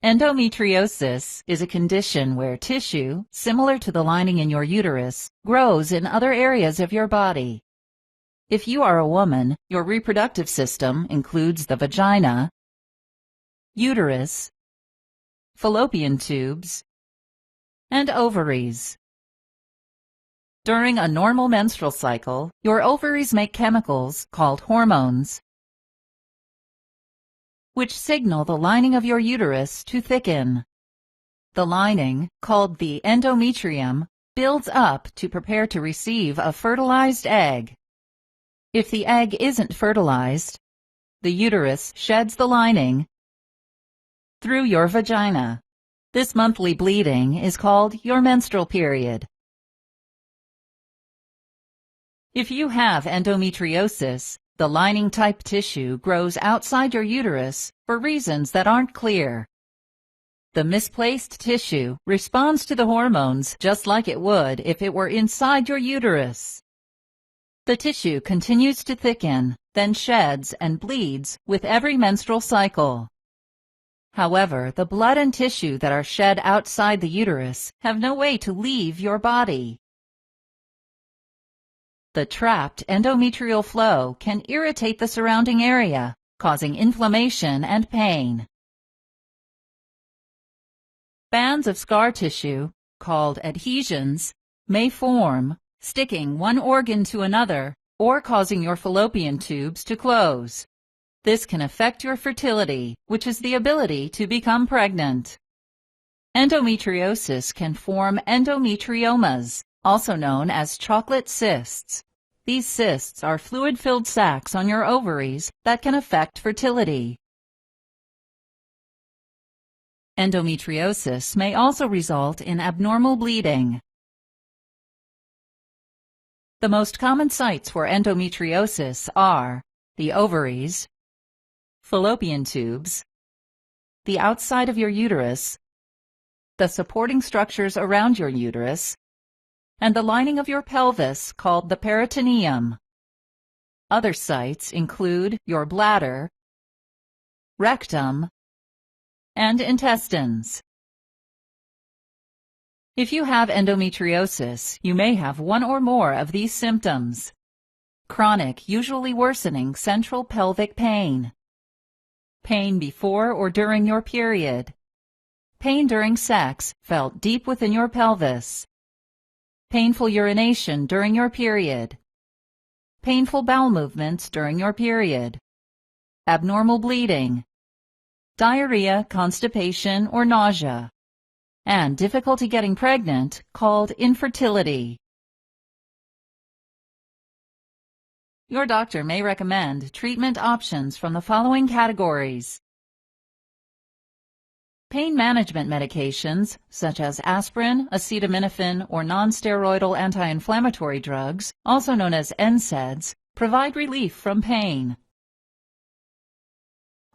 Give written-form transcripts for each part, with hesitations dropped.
Endometriosis is a condition where tissue, similar to the lining in your uterus, grows in other areas of your body. If you are a woman, your reproductive system includes the vagina, uterus, fallopian tubes, and ovaries. During a normal menstrual cycle, your ovaries make chemicals called hormones, which signal the lining of your uterus to thicken. The lining, called the endometrium, builds up to prepare to receive a fertilized egg. If the egg isn't fertilized, the uterus sheds the lining through your vagina. This monthly bleeding is called your menstrual period. If you have endometriosis, the lining-type tissue grows outside your uterus for reasons that aren't clear. The misplaced tissue responds to the hormones just like it would if it were inside your uterus. The tissue continues to thicken, then sheds and bleeds with every menstrual cycle. However, the blood and tissue that are shed outside the uterus have no way to leave your body. The trapped endometrial flow can irritate the surrounding area, causing inflammation and pain. Bands of scar tissue, called adhesions, may form, sticking one organ to another or causing your fallopian tubes to close. This can affect your fertility, which is the ability to become pregnant. Endometriosis can form endometriomas, also known as chocolate cysts. These cysts are fluid-filled sacs on your ovaries that can affect fertility. Endometriosis may also result in abnormal bleeding. The most common sites for endometriosis are the ovaries, fallopian tubes, the outside of your uterus, the supporting structures around your uterus, and the lining of your pelvis called the peritoneum. Other sites include your bladder, rectum, and intestines. If you have endometriosis, you may have one or more of these symptoms: chronic, usually worsening central pelvic pain, pain before or during your period, pain during sex felt deep within your pelvis, painful urination during your period, painful bowel movements during your period, abnormal bleeding, diarrhea, constipation, or nausea, and difficulty getting pregnant called infertility. Your doctor may recommend treatment options from the following categories: pain management medications, such as aspirin, acetaminophen, or nonsteroidal anti-inflammatory drugs, also known as NSAIDs, provide relief from pain.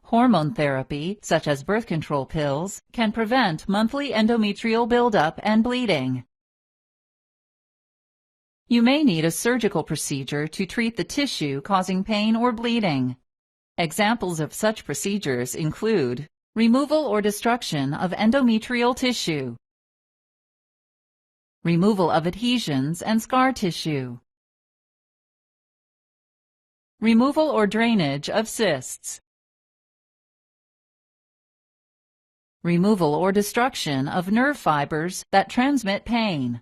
Hormone therapy, such as birth control pills, can prevent monthly endometrial buildup and bleeding. You may need a surgical procedure to treat the tissue causing pain or bleeding. Examples of such procedures include removal or destruction of endometrial tissue, removal of adhesions and scar tissue, removal or drainage of cysts, removal or destruction of nerve fibers that transmit pain,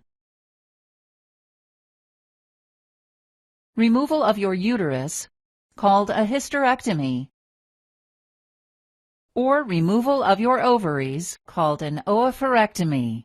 removal of your uterus, called a hysterectomy, or removal of your ovaries, called an oophorectomy.